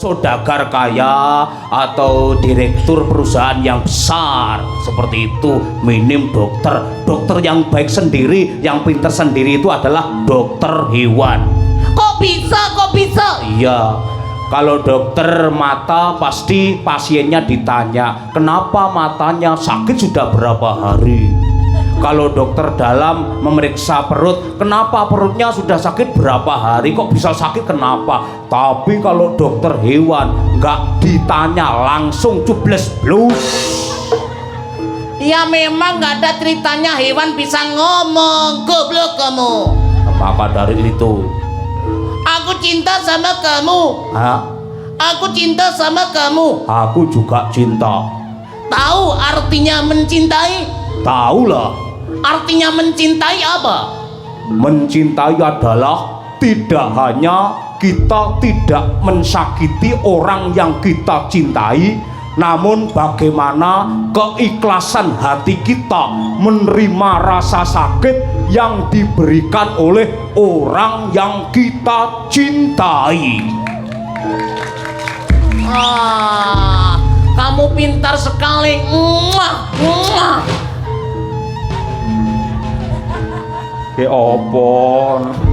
saudagar kaya atau direktur perusahaan yang besar seperti itu minim dokter yang baik sendiri, yang pintar sendiri itu adalah dokter hewan. Kok bisa? Iya, kalau dokter mata pasti pasiennya ditanya kenapa matanya sakit sudah berapa hari. Kalau dokter dalam memeriksa perut, kenapa perutnya sudah sakit berapa hari, kok bisa sakit kenapa. Tapi kalau dokter hewan nggak ditanya, langsung cubles blus. Ya memang nggak ada ceritanya hewan bisa ngomong, goblok kamu. Maka dari itu Aku cinta sama kamu. Aku cinta sama kamu. Aku juga cinta. Tahu artinya mencintai? Tahu lah. Artinya mencintai apa? Mencintai adalah tidak hanya kita tidak mensakiti orang yang kita cintai, namun bagaimana keikhlasan hati kita menerima rasa sakit yang diberikan oleh orang yang kita cintai. Kamu pintar sekali. Ya apa?